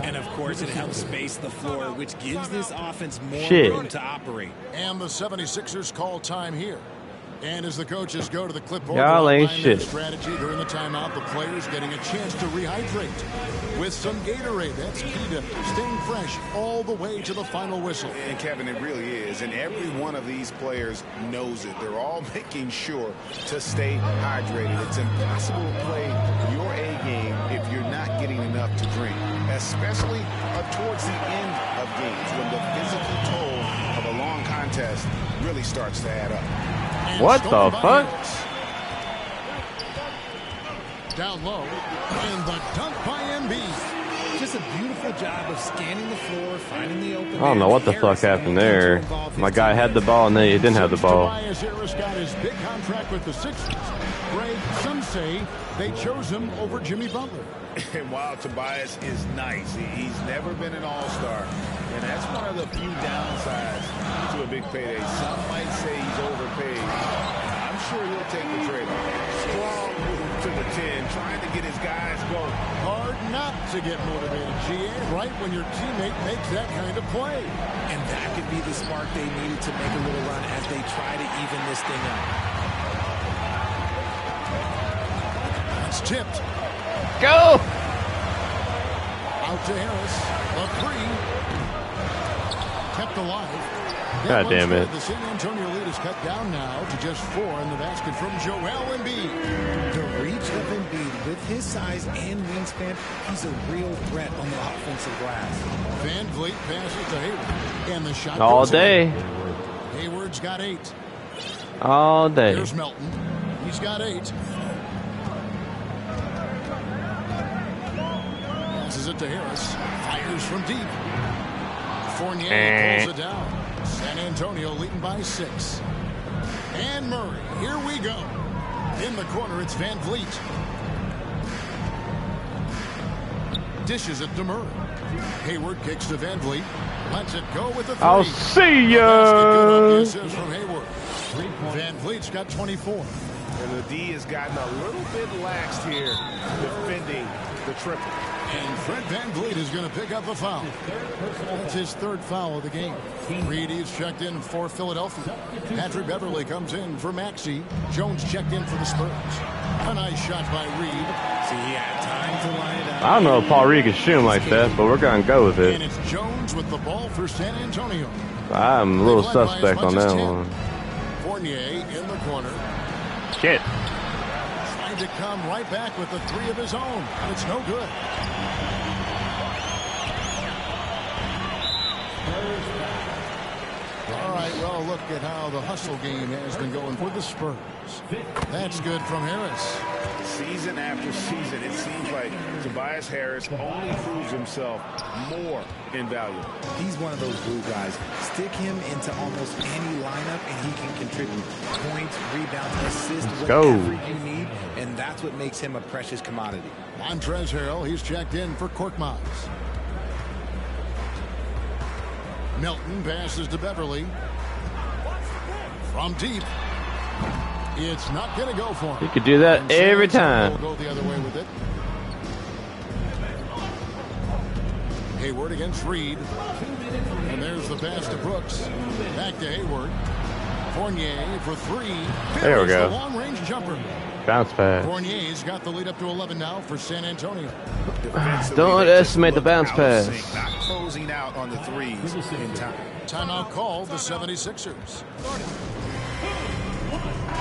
And of course, it helps space the floor, which gives this offense more Shit. room to operate. And the 76ers call time here. And as the coaches go to the clipboard, Y'all to ain't outline their shit. strategy during the timeout, the players getting a chance to rehydrate with some Gatorade. That's key to staying fresh all the way to the final whistle. And Kevin, it really is. And every one of these players knows it. They're all making sure to stay hydrated. It's impossible to play your A game if you're not getting enough to drink, especially towards the end of games when the physical toll of a long contest really starts to add up. And What the stolen by fuck? Harris. Down low. And the dunk by Embiid. Just a beautiful job of scanning the floor, finding the open. I don't know what the fuck happened there. My guy had the ball and then he didn't have the ball. Tobias Harris got his big contract with the Sixers. Greg, some say they chose him over Jimmy Butler. And while Tobias is nice, he's never been an all-star. And that's one of the few downsides to a big payday. Some might say he's overpaid. I'm sure he'll take the trade. Strong move to the 10, trying to get his guys going. Hard not to get motivated, GA, right when your teammate makes that kind of play. And that could be the spark they needed to make a little run as they try to even this thing up. It's tipped. Go! to Harris. A three. Kept alive. God damn it. The San Antonio lead is cut down now to just 4 in the basket from Joel Embiid. The reach of Embiid with his size and wingspan, he's a real threat on the offensive glass. Van Vliet passes to Hayward. And the shot All goes day. in. Hayward's got 8. All day. Here's Melton. He's got 8. Passes it to Harris. Fires from deep. Fournier pulls it down. San Antonio leading by 6. And Murray. Here we go. In the corner, it's Van Vliet. Dishes it to Murray. Hayward kicks to Van Vliet. Lets it go with the 3. I'll see The basket good off the ya. assist from Hayward. Van Vliet's got 24. And the D has gotten a little bit laxed here defending the triple. And Fred Van Vliet is going to pick up a foul. That's his 3rd foul of the game. Reed is checked in for Philadelphia. Patrick Beverly comes in for Maxey. Jones checked in for the Spurs. A nice shot by Reed. See, he had time to line it up. I don't know if Paul Reed can shoot him like that, but we're going to go with And it. it's Jones with the ball for San Antonio. I'm a little They've led by as suspect much on as that 10. one. Fournier in the corner. Shit. Trying to come right back with the 3 of his own. And it's no good. All right, well, look at how the hustle game has been going for the Spurs. That's good from Harris. Season after season, it seems like Tobias Harris only proves himself more invaluable. He's one of those glue guys. Stick him into almost any lineup and he can contribute points, rebounds, assists, whatever you need, and that's what makes him a precious commodity. Montrezl Harrell, he's checked in for Korkmaz. Melton passes to Beverly. From deep. It's not going to go for him. He could do that And San every Antonio time. will go the other way with it. Hayward against Reed. And there's the pass to Brooks. Back to Hayward. Fournier for 3. There we go. The long-range jumper. Bounce pass. Fournier's got the lead up to 11 now for San Antonio. Don't underestimate the bounce pass. Not closing out on the threes in time. Timeout called the 76ers.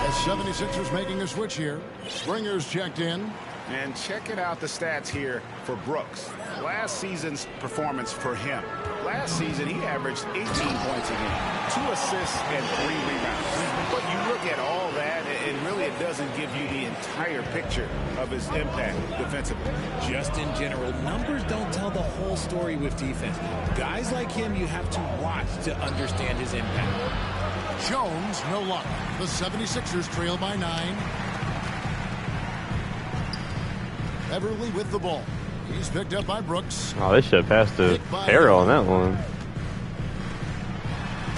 The 76ers making a switch here. Springer's checked in. And checking out the stats here for Brooks. Last season's performance for him. Last season, he averaged 18 points a game, 2 assists and 3 rebounds. But you look at all that, and really it doesn't give you the entire picture of his impact defensively. Just in general, numbers don't tell the whole story with defense. Guys like him, you have to watch to understand his impact. Jones, no luck. The 76ers trail by 9. Beverly with the ball. He's picked up by Brooks. Oh, they should have passed to Harrell on that one.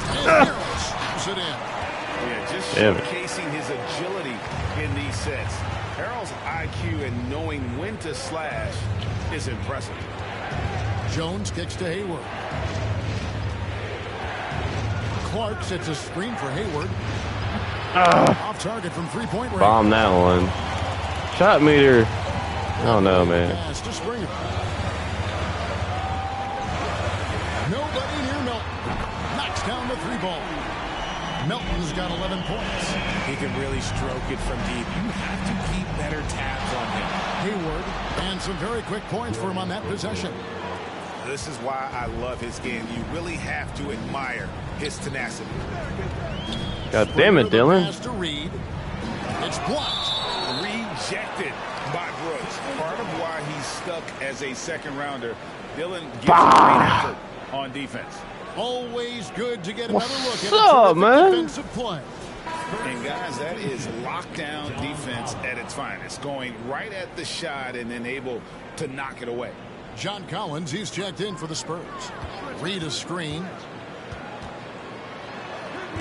And Harrell snaps it in. Yeah, just Damn it. showcasing his agility in these sets. Harrell's IQ and knowing when to slash is impressive. Jones kicks to Hayward. Clark sets a screen for Hayward. Off target from 3-point range. Bomb that one. Shot meter. I don't know, man. Pass to Springer. Nobody near Melton. Knocks down the 3 ball. Melton's got 11 points. He can really stroke it from deep. You have to keep better tabs on him. Hayward, and some very quick points for him on that possession. This is why I love his game. You really have to admire his tenacity. God damn it, Dylan. Pass to Reed. It's blocked. Rejected by Brooks. Part of why he's stuck as a second rounder. Dylan gives a great effort on defense. Always good to get another look at up, a man? defensive play. And guys, that is lockdown defense at its finest. Going right at the shot and then able to knock it away. John Collins, he's checked in for the Spurs. Reed a screen.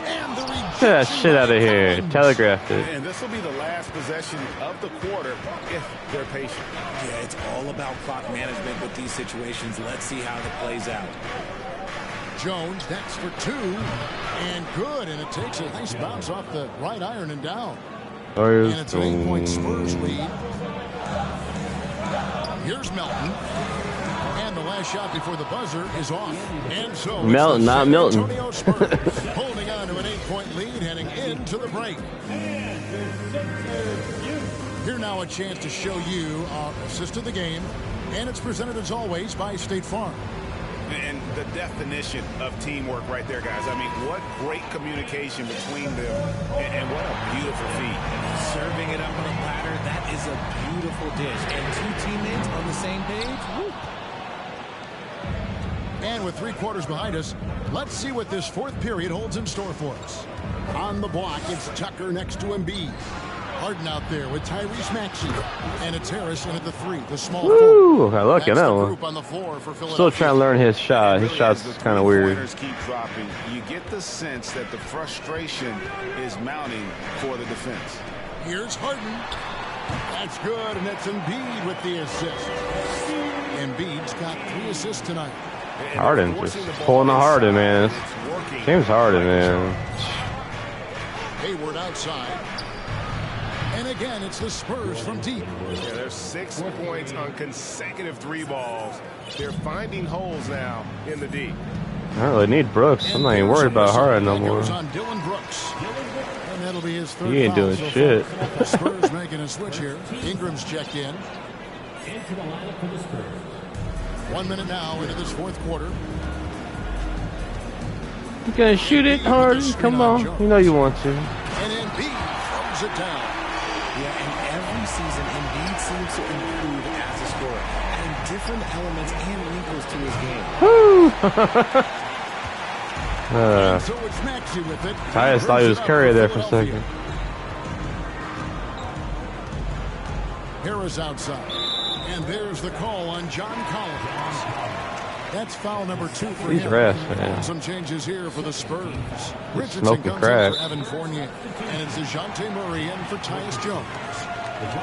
And the Get that shit out of here. Telegraphed it. And this will be the last possession of the quarter if they're patient. Yeah, it's all about clock management with these situations. Let's see how it plays out. Jones, that's for 2. And good, and it takes a nice bounce off the right iron and down. And it's an 8-point Spurs lead. Here's Melton. And the last shot before the buzzer is off. And so Melton, it's the not San Milton. Antonio Spurs holding on to an 8-point lead heading into the break. Here now a chance to show you our assist of the game. And it's presented as always by State Farm. And the definition of teamwork right there, guys. I mean, what great communication between them, and what a beautiful feat. Serving it up on a platter, that is a beautiful dish. And two teammates on the same page. Woo. And with 3 quarters behind us, let's see what this fourth period holds in store for us. On the block, it's Tucker next to Embiid. Harden out there with Tyrese Maxey. And it's Harrison at the 3, the small Woo! forward. I look at That's that the one. group on the floor for Still Philadelphia. trying to learn his shot. His Really, shot's as the kind of weird. three-pointers keep dropping, you get the sense that the frustration is mounting for the defense. Here's Harden. That's good, and that's Embiid with the assist. Embiid's got 3 assists tonight. Harden just pulling the Harden, man. James Harden, man. Hayward outside. And again, it's the Spurs from deep. Yeah, there's 6 points on consecutive 3 balls. They're finding holes now in the D. I don't really need Brooks. I'm not even worried about Harden no more. Goes on Dylan Brooks. And that'll be his 3rd He ain't foul doing so shit. far. Spurs making a switch here. Ingram's checked in. Into the lineup for the Spurs. 1 minute now into this 4th quarter. You gonna shoot it, Harden? Come on. You know you want to. And Embiid throws it down. Yeah, and every season, Embiid seems to improve as a scorer, adding different elements and wrinkles to his game. Woo! So it's Maxey with it. Tyus thought he was Curry there for a second. Harris outside. And there's the call on John Collins. That's foul number 2 for He's him. rest, man. Some changes here for the Spurs. Richardson Smoking comes crack. in for Evan Fournier. And it's DeJounte Murray in for Tyus Jones.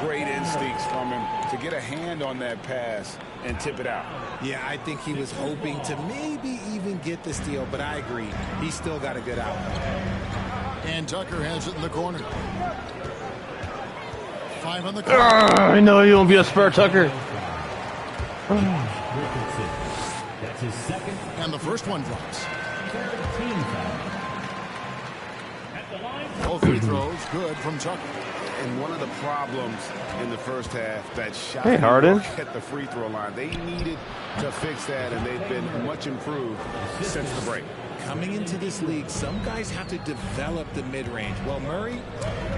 Great instincts from him to get a hand on that pass and tip it out. Yeah, I think he was hoping to maybe even get the steal, but I agree. He's still got a good outlet. And Tucker has it in the corner. 5 on the clock. I know you won't be a Spur, Tucker. Richardson. That's his 2nd And the first one drops. team foul. At the line for Both free throws good from Tucker. And one of the problems in the first half, that shot Hey, Harden. at the free throw line. They needed to fix that, and they've been much improved since the break. Coming into this league, some guys have to develop the mid-range. Well, Murray,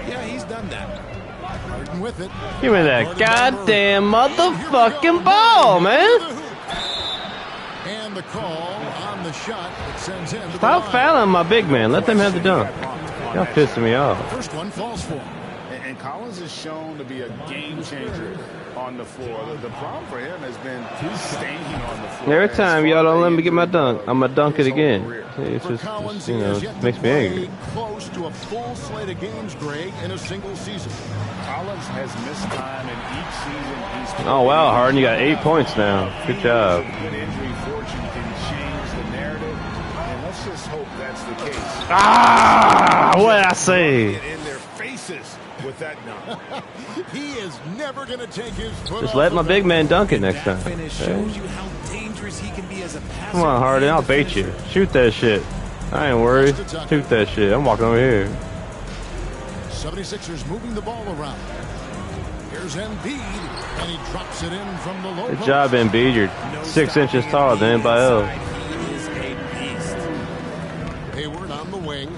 yeah, he's done that. Harden with it. Give me that goddamn motherfucking ball, man. And the call on the shot that sends him to the Stop line. fouling my big man. Let them have the dunk. Y'all pissing me off. First one falls for him. And Collins is shown to be a game changer on the floor. The problem for him has been staying on the floor. Every time y'all don't let me get my dunk, I'm going to dunk it again. It's For just, Collins, you he know, has it yet to makes me play angry. close to a full slate of games, Greg, in a single season. Collins has missed time in each season he's played. Oh, wow, Harden, you got 8 points now. Good job. Good injury fortune can change the narrative, and let's just hope that's the case. Ah, what did I say? Get in their faces with that dunk. He is never going to take his foot Just off let the my big man dunk it next That time. finish Okay? shows you how dangerous he can be as a passer. Come on, Harden, I'll bait you. Shoot that shit. I ain't worried. Shoot that shit. I'm walking over here. 76ers moving the ball around. Here's Embiid, and he drops it in from the low Good post. job, Embiid. You're 6 inches taller than anybody else. He is a beast. Hayward on the wing.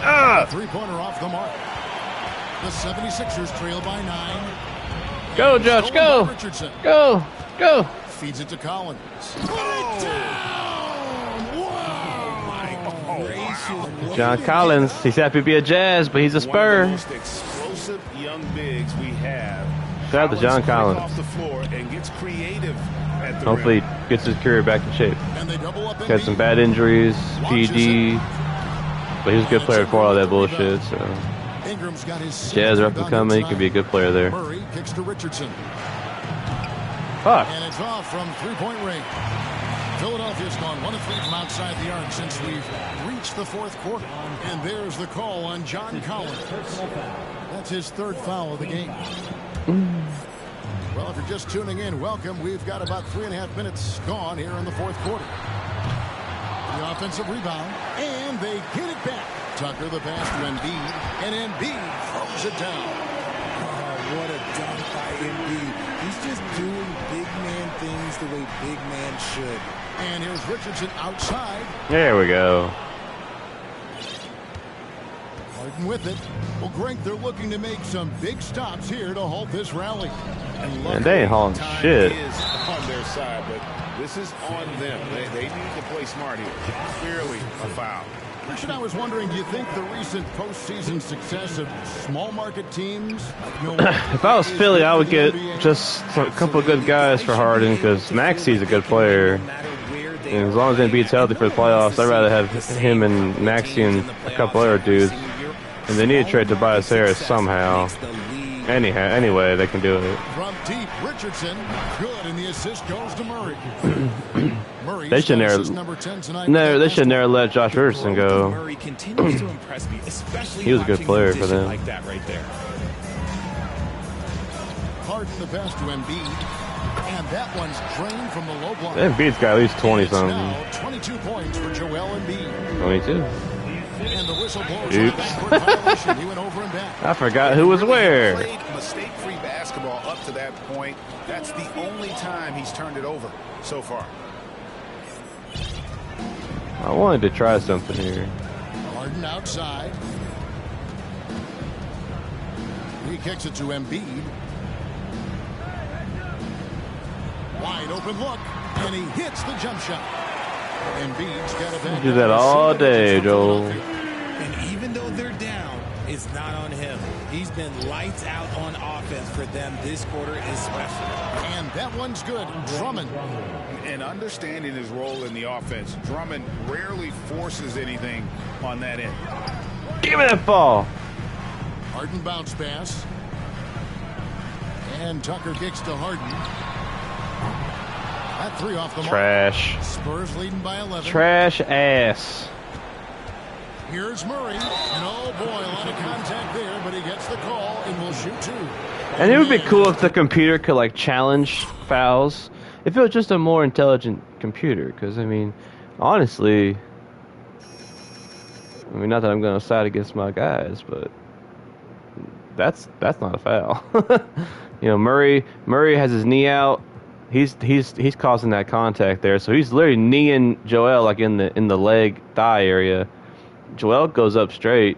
Ah! Three-pointer off the mark. The 76ers trail by 9. Go, And Josh, stolen go. by Richardson. Go, go. Feeds it to Collins. Put it down! Wow! John Collins, he's happy to be a Jazz, but he's a One of the Spur. most explosive young bigs we have. Shout out to John quick Collins. off the floor and gets creative at the Hopefully rim. he gets his career back in shape. And they double up Had some Embiid. bad injuries, PED, but he was a good player before all that bullshit. So Ingram's got his Jazz are up rebound and coming. He tonight. could be a good player there. Murray kicks to Richardson. Fuck. And it's off from three-point range. Philadelphia's gone 1 of 3 from outside the arc since we've reached the 4th quarter. And there's the call on John Collins. That's his 3rd foul of the game. Well, Well, if you're just tuning in, welcome. We've got about 3.5 minutes gone here in the fourth quarter. The offensive rebound, and they get it back. Tucker the pass to Embiid, and Embiid throws it down. Oh, what a dunk by Embiid. He's just doing big man things the way big man should. And here's Richardson outside. There we go. Harden with it. Well, Greg, they're looking to make some big stops here to halt this rally. And they ain't hauling shit. Is on their side, but this is on them. They need to play smart here. Clearly a foul. Christian, I was wondering, do you think the recent postseason success of small market teams? If I was Philly, I would get just a couple of good guys for Harden because Maxi's a good player. And as long as Embiid's healthy for the playoffs, I'd rather have him and Maxi and a couple other dudes. And they need to trade Tobias Harris somehow. Anyway, they can do it. From deep, Richardson, good, and the assist goes to Murray. Murray They should never. number 10 tonight. No, they should never let Josh Richardson go. Murray continues to impress me, especially He was a good player for them. like that right there. Harden the pass to Embiid, and that one's drained from the low block. Embiid's got at least 20 It's something. now 22 points for Joel Embiid. 22. And the whistle blows. Oops. Violation. He went over and back. I forgot who was where. Played mistake-free basketball up to that point. That's the only time he's turned it over so far. I wanted to try something here. Harden outside. He kicks it to Embiid. Wide open look, and he hits the jump shot. Embiid's got a back. Do that all day, Joel. And even though they're down, it's not on him. He's been lights out on offense for them this quarter especially. And that one's good. Drummond. And understanding his role in the offense, Drummond rarely forces anything on that end. Give me that ball. Harden bounce pass. And Tucker kicks to Harden. That three off the mark. Trash. Spurs leading by 11. Trash ass. Here's Murray. And oh boy, a lot of contact there, but he gets the call and will shoot two. And it would be cool if the computer could like challenge fouls. If it was just a more intelligent computer, because I mean, honestly, not that I'm going to side against my guys, but that's not a foul. Murray has his knee out. He's causing that contact there, so he's literally kneeing Joel like in the leg thigh area. Joel goes up straight.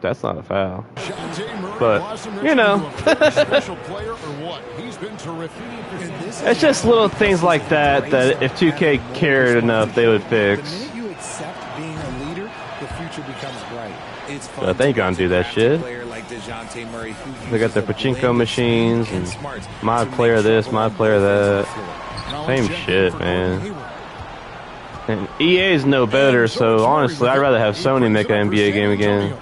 That's not a foul. But Special player or what? He's been terrific. It's just little things like that if 2K cared enough, they would fix. The minute you accept being a leader, the future becomes bright. It's fun. But they ain't gonna do that shit. Murray, They got their pachinko machines and my player this, my player that. Same shit, man. And EA's no better, so honestly, I'd rather have Sony make an NBA game again.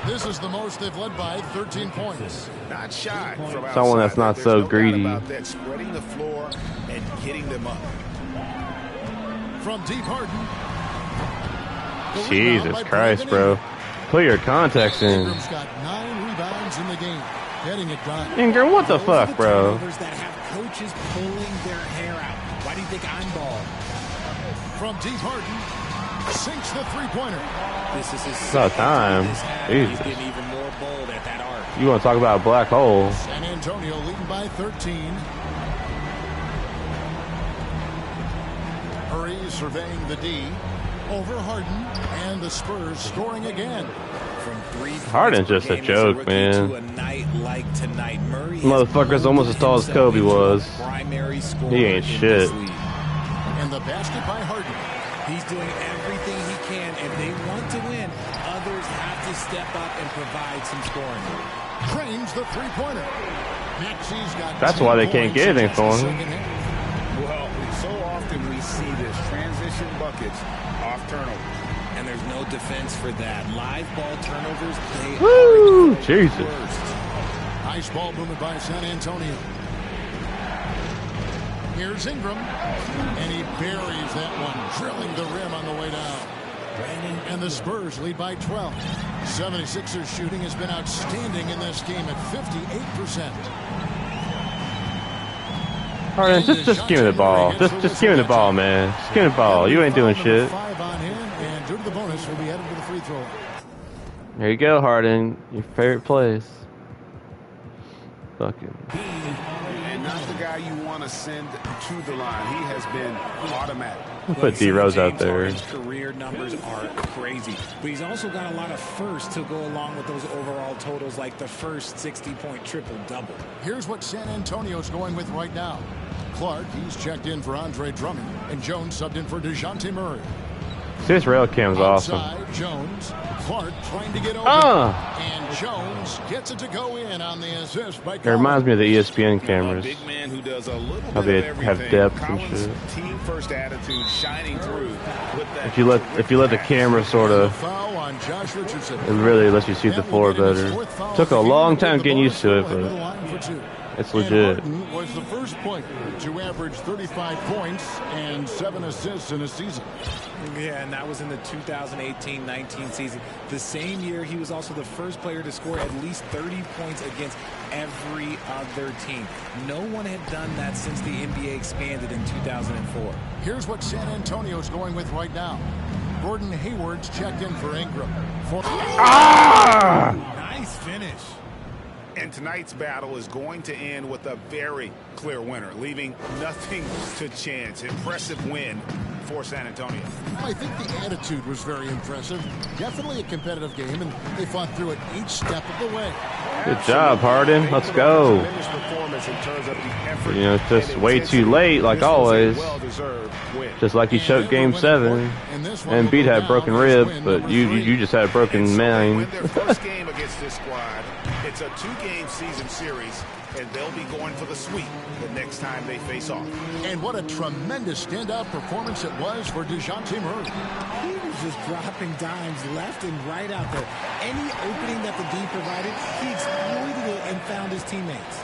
This is the most they've led by 13 points. Not shy from outside. Someone that's not There's so no doubt greedy. about that, spreading the floor and getting them up. From deep Harden. Jesus Christ, bro. Put your contacts in. Ingram's got 9 rebounds in the game. Getting it done. Ingram, what the fuck, bro? That have coaches pulling their hair out. Why do you think I'm bald? From deep Harden. Sinks the three-pointer. This is his It's about time. He's Jesus. getting even more bold at that arc. You want to talk about a black hole? San Antonio leading by 13. Murray surveying the D. Over Harden, and the Spurs scoring again. From 3 Harden's just a joke, man. To a night like tonight, Murray Motherfucker's almost as tall as Kobe was. Primary scorer He ain't in shit. this league. And the basket by Harden. He's doing everything he can. If they want to win, others have to step up and provide some scoring. Cranes the three-pointer. Maxi's got That's why they can't get anything for him. Well, so often we see this transition buckets off turnover. And there's no defense for that. Live ball turnovers, they Woo! are the Jesus. worst. Nice ball movement by San Antonio. Here's Ingram, and he buries that one, drilling the rim on the way down. And the Spurs lead by 12. 76ers shooting has been outstanding in this game at 58%. Harden, just give me the ball. Just give me the ball, man. Just give me the ball. You ain't doing shit. 5 on him, and due to the bonus, will be headed to the free throw line. There you go, Harden. Your favorite place. Fucking. And not the guy you want to send to the line. He has been automatic. Put D Rose out there. His career numbers are crazy, but he's also got a lot of firsts to go along with those overall totals, like the first 60-point triple-double. Here's what San Antonio's going with right now. Clark, he's checked in for Andre Drummond, and Jones subbed in for DeJounte Murray. This rail cam's awesome. Outside, Jones. Clark trying to get open. And Jones gets it to go in on the assist by It reminds me of the ESPN cameras. Big man who does a little How they bit of have everything. depth and Collins' shit. team first attitude shining through with that. If you let the camera sort of, foul on Josh Richardson. it really lets you see the floor better. Took a long time getting used to it, but it's legit. Harden was the first player to average 35 points and 7 assists in a season. Yeah, and that was in the 2018-19 season. The same year, he was also the first player to score at least 30 points against every other team. No one had done that since the NBA expanded in 2004. Here's what San Antonio's going with right now. Gordon Hayward's checked in for Ingram. Nice finish. And tonight's battle is going to end with a very clear winner, leaving nothing to chance. Impressive win for San Antonio. I think the attitude was very impressive. Definitely a competitive game, and they fought through it each step of the way. Good job, Harden. Let's go. You know, it's just way too late, like always. Just like you choked Game 7. And Embiid had broken rib, but you just had a broken mind. Their first game against this squad. It's a 2-game season series, and they'll be going for the sweep the next time they face off. And what a tremendous standout performance it was for DeJounte Murray. He was just dropping dimes left and right out there. Any opening that the D provided, he exploited it and found his teammates.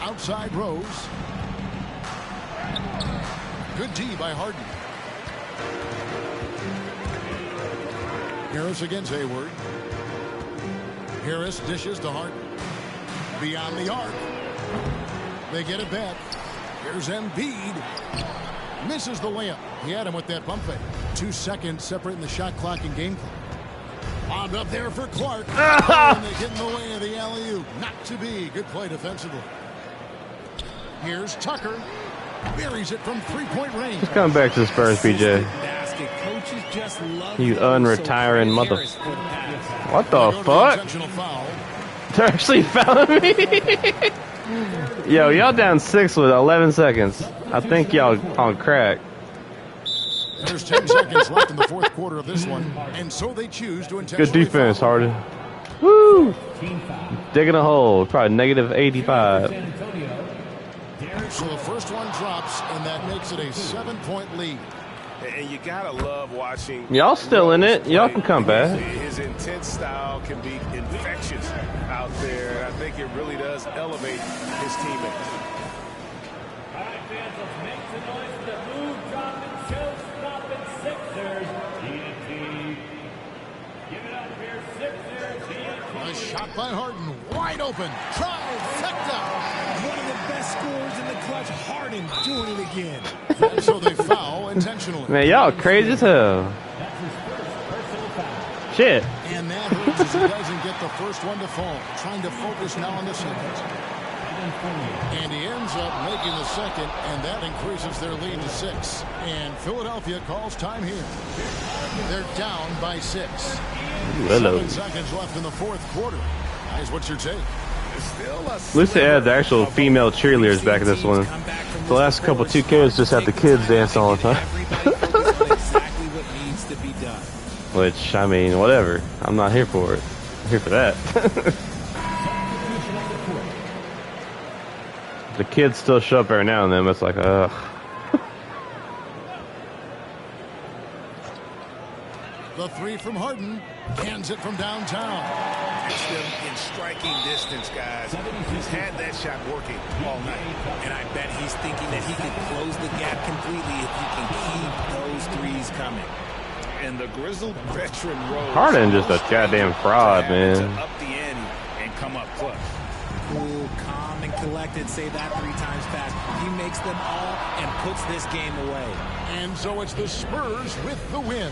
Outside Rose. Good D by Harden. Harris against Hayward. Harris dishes to Harden. Beyond the arc. They get it back. Here's Embiid. Misses the layup. He had him with that bump fake. 2 seconds separating the shot clock and game clock. Bombed up there for Clark. And they get in the way of the alley-oop. Not to be. Good play defensively. Here's Tucker. Buries it from 3-point range. Let's come back to the Spurs, PJ. You unretiring mother. What the fuck? They're actually fouling me. Yo, y'all down 6 with 11 seconds. I think y'all on crack. There's 10 seconds left in the fourth quarter of this one, and so they choose to intentionally Good defense, foul. Harden. Woo! Digging a hole. Probably negative 85. So the first one drops, and that makes it a 7-point lead. And you gotta love watching. Y'all still in it. Y'all can come back. His intense style can be infectious out there. And I think it really does elevate his teammates. All right, fans, let's make some noise for the move-dropping, show-stopping Sixers. TNT. Give it up here, Sixers. TNT. A shot by Harden, wide open. Trifecta. One of the best scorers in the clutch. Harden doing it again. So they foul intentionally. Man, y'all crazy as hell. Shit. And that hurts as he doesn't get the first one to fall. Trying to focus now on the second. And he ends up making the second, and that increases their lead to 6. And Philadelphia calls time here. They're down by 6. Hello. 7 seconds left in the fourth quarter. Guys, what's your take? At least they had the actual female cheerleaders back in this one. The last couple 2Ks just had the kids dance all the time. Which, I mean, whatever. I'm not here for it. I'm here for that. The kids still show up every now and then, but it's like, ugh. The 3 from Harden. Hands it from downtown. It's them in striking distance, guys. He's had that shot working all night. And I bet he's thinking that he can close the gap completely if he can keep those threes coming. And the grizzled veteran Rose. Harden just a goddamn fraud, man. Up the ante and come up clutch. Cool, calm, and collected. Say that 3 times fast. He makes them all and puts this game away. And so it's the Spurs with the win.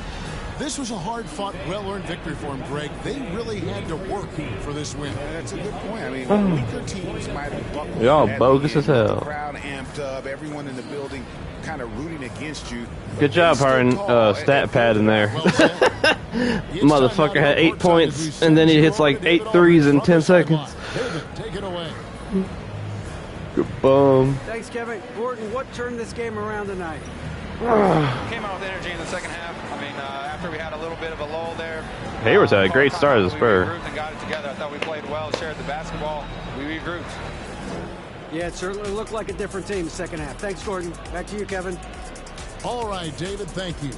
This was a hard-fought, well-earned victory for them, Greg. They really had to work for this win. That's a good point. I mean, weaker teams might have buckled. Y'all bogus as hell. The crowd amped up, everyone in the building kind of rooting against you. Good job hiring stat pad in there. Motherfucker had 8 points, and then he hits like 8 threes in 10 seconds. David, take it away. Good bum. Thanks, Kevin. Gordon, what turned this game around tonight? Came out with energy in the second half. I mean, after we had a little bit of a lull there. Hayward's had a great start as a Spur. We regrouped and got it together. I thought we played well, shared the basketball. We regrouped. Yeah, it certainly looked like a different team second half. Thanks, Gordon. Back to you, Kevin. All right, David, thank you.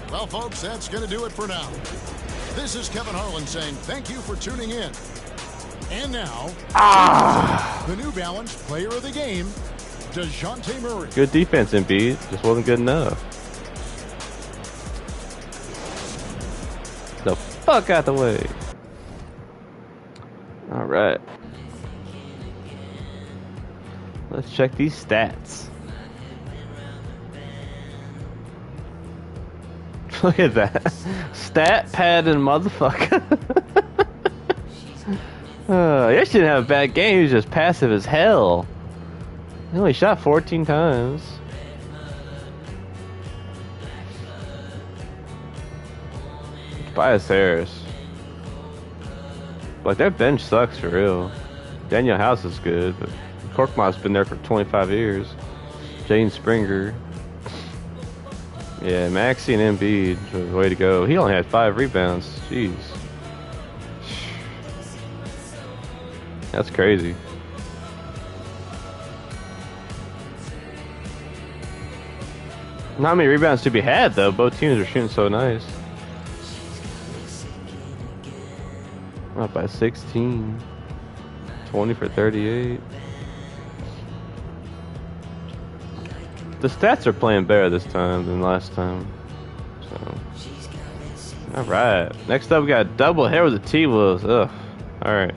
Well, folks, that's going to do it for now. This is Kevin Harlan saying thank you for tuning in. And now, the New Balance Player of the Game, DeJounte Murray. Good defense, Embiid. Just wasn't good enough. The fuck out the way. All right. Let's check these stats. Look at that. Stat pad and motherfucker. He actually didn't have a bad game. He was just passive as hell. He only shot 14 times. Tobias Harris. Like, their bench sucks for real. Daniel House is good, but Korkmaz's been there for 25 years. Jane Springer. Yeah, Maxey and Embiid, way to go. He only had 5 rebounds. Jeez. That's crazy. Not many rebounds to be had, though. Both teams are shooting so nice. Up by 16. 20 for 38. The stats are playing better this time than last time. So, all right. Next up, we got double hair with the T-Wolves. Ugh. All right.